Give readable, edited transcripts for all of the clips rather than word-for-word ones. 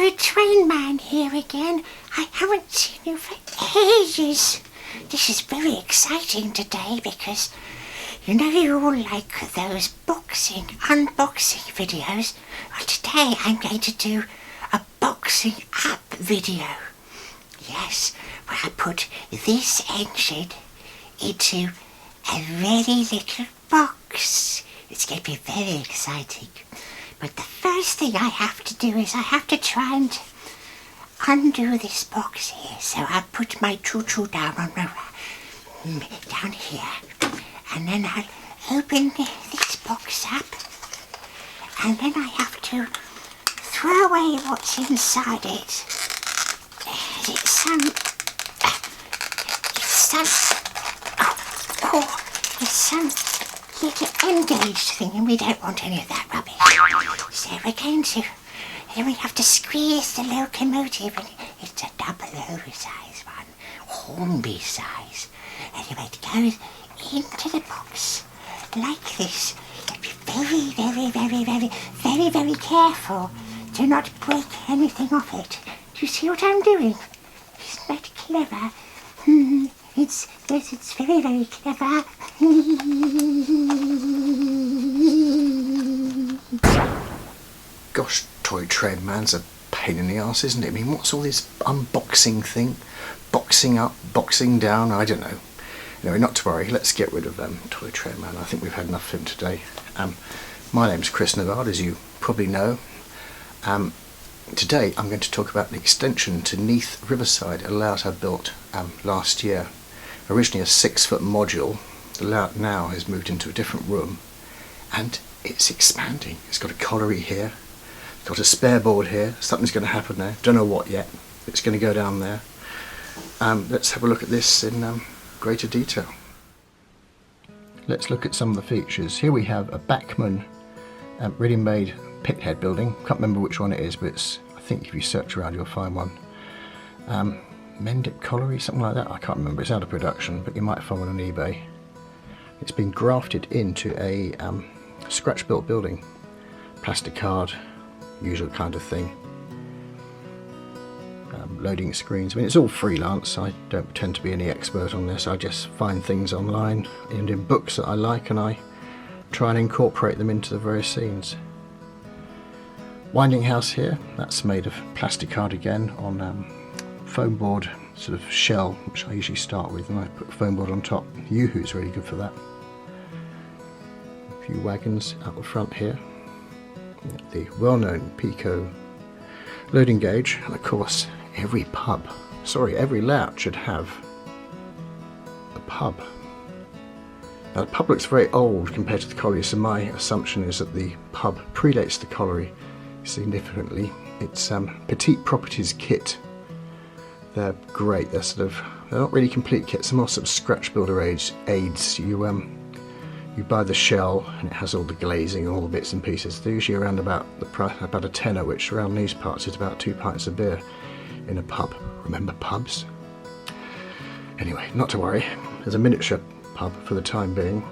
Toy Train Man here again. I haven't seen you for ages. This is very exciting today because you know you all like those unboxing videos. Well, today I'm going to do a boxing up video. Yes, where I put this engine into a very little box. It's going to be very exciting. But the first thing I have to do is I have to try and undo this box here. So I put my choo-choo down here. And then I'll open this box up. And then I have to throw away what's inside it. It's some little engaged thing, and we don't want any of that rubbish. So then we have to squeeze the locomotive, and it's a 00 size one, Hornby size. Anyway, it goes into the box like this. Be very, very, very, very, very, very careful. Do not break anything off it. Do you see what I'm doing? Isn't that clever? It's very, very clever. Gosh, Toy Train Man's a pain in the arse, isn't it? I mean, what's all this unboxing thing? Boxing up, boxing down, I don't know. Anyway, not to worry, let's get rid of Toy Train Man. I think we've had enough of him today. My name's Chris Navard, as you probably know. Today I'm going to talk about the extension to Neath Riverside, a layout I built last year. Originally a 6-foot module. The layout now has moved into a different room and it's expanding. It's got a colliery here, it's got a spare board here. Something's going to happen there, don't know what yet. It's going to go down there. Let's have a look at this in greater detail. Let's look at some of the features. Here we have a Bachmann ready-made pithead building. Can't remember which one it is, but it's, I think if you search around you'll find one. Mendip colliery, something like that. I can't remember, it's out of production, but you might find one on eBay. It's been grafted into a scratch-built building. Plastic card, usual kind of thing. Loading screens. I mean, it's all freelance. I don't pretend to be any expert on this. I just find things online and in books that I like, and I try and incorporate them into the various scenes. Winding house here, that's made of plastic card again on foam board sort of shell, which I usually start with, and I put foam board on top. Yoo-hoo's really good for that. A few wagons out the front here. The well-known Pico loading gauge, and of course every layout should have a pub. Now the pub looks very old compared to the colliery, so my assumption is that the pub predates the colliery significantly. It's Petite Properties kit. They're great. They're not really complete kits. They're more sort of scratch builder aids. You buy the shell and it has all the glazing and all the bits and pieces. They're usually around about the price, about a tenner, which around these parts is about 2 pints of beer in a pub. Remember pubs? Anyway, not to worry. There's a miniature pub for the time being.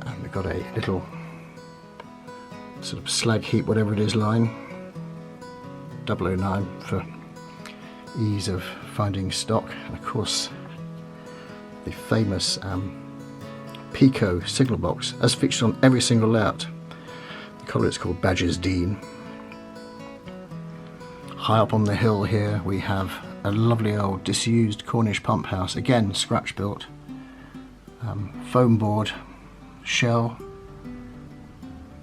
And we've got a little sort of slag heap, whatever it is, line. 009 for ease of finding stock. And of course, the famous Pico signal box, as featured on every single layout. The colour is called Badger's Dean. High up on the hill here we have a lovely old disused Cornish pump house, again scratch built. Foam board shell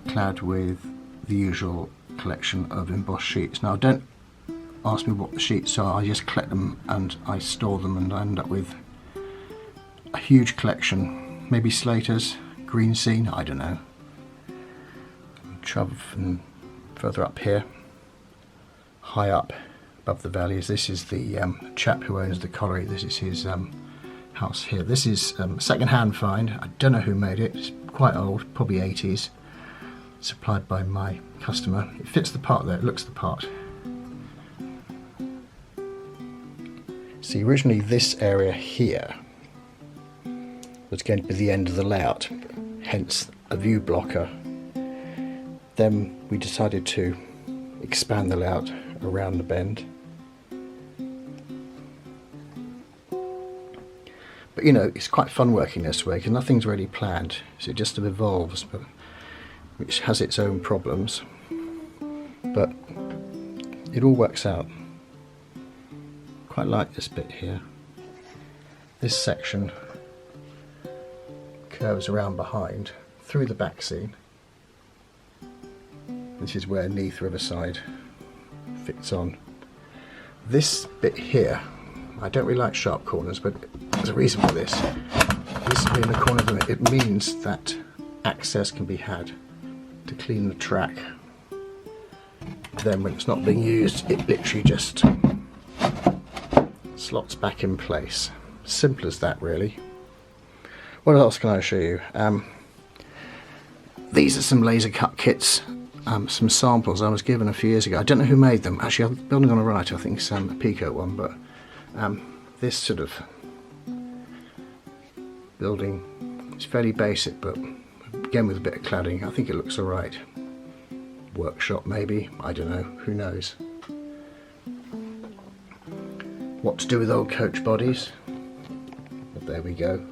clad with the usual collection of embossed sheets. Now don't ask me what the sheets are, I just collect them and I store them, and I end up with a huge collection. Maybe Slater's, Green Scene, I don't know. Travel and further up here, high up above the valleys, this is the chap who owns the colliery. This is his house here. This is second-hand find. I don't know who made it. It's quite old, probably 80s. Supplied by my customer. It fits the part there, it looks the part. See, originally this area here was going to be the end of the layout, hence a view blocker. Then we decided to expand the layout around the bend. But you know, it's quite fun working this way because nothing's really planned, so it just evolves, but which has its own problems, but it all works out. Quite like this bit here. This section curves around behind through the back scene. This is where Neath Riverside fits on. This bit here, I don't really like sharp corners, but there's a reason for this. This being the corner of it means that access can be had to clean the track. Then when it's not being used, it literally just slots back in place. Simple as that, really. What else can I show you? These are some laser cut kits, some samples I was given a few years ago. I don't know who made them. Actually, I'm building on a right, I think it's a Pico one, but this sort of building is fairly basic, but again with a bit of cladding, I think it looks alright. Workshop maybe, I don't know, who knows. What to do with old coach bodies? But there we go.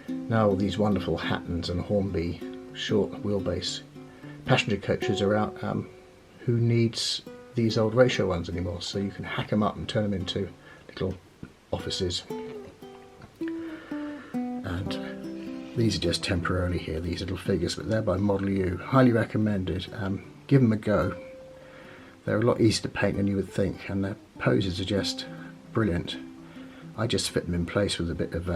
Now all these wonderful Hattons and Hornby short wheelbase passenger coaches are out. Who needs these old ratio ones anymore? So you can hack them up and turn them into little offices. And these are just temporarily here, these little figures, but they're by Model U. Highly recommended. Give them a go. They're a lot easier to paint than you would think, and their poses are just brilliant. I just fit them in place with a bit of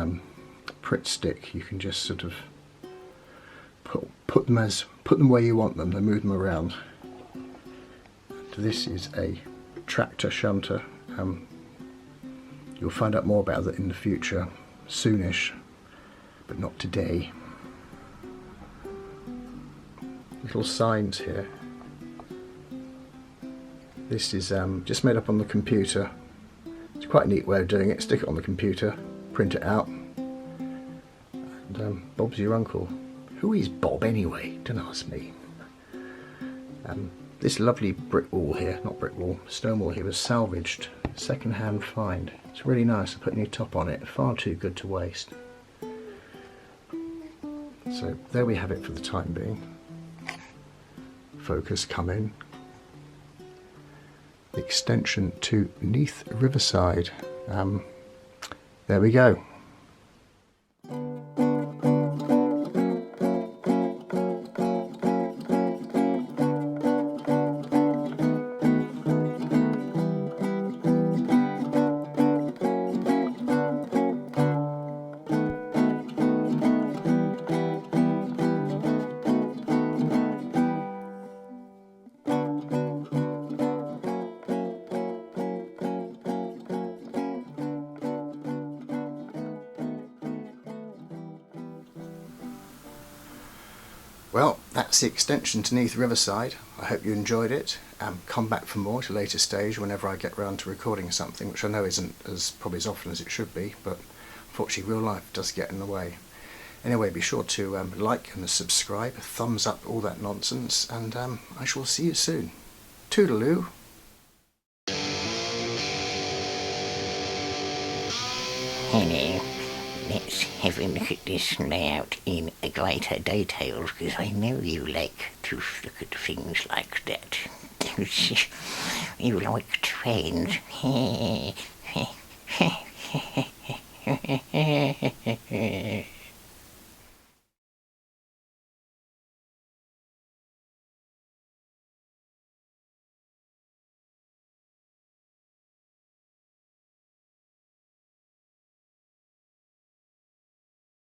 Pritt stick. You can just sort of put them where you want them and move them around. This is a tractor shunter. You'll find out more about that in the future, soonish, but not today. Little signs here. This is just made up on the computer. It's quite a neat way of doing it. Stick it on the computer, print it out, and Bob's your uncle. Who is Bob anyway? Don't ask me. This lovely brick wall here, not brick wall, stone wall here was salvaged, second-hand find. It's really nice to put a new top on it, far too good to waste. So there we have it for the time being. Focus, come in. The extension to Neath Riverside. There we go. Well, that's the extension to Neath Riverside. I hope you enjoyed it. Come back for more at a later stage whenever I get round to recording something, which I know isn't probably as often as it should be, but unfortunately real life does get in the way. Anyway, be sure to like and subscribe, thumbs up, all that nonsense, and I shall see you soon. Toodaloo! Hello. Let's have a look at this layout in greater detail, because I know you like to look at things like that. You like trends.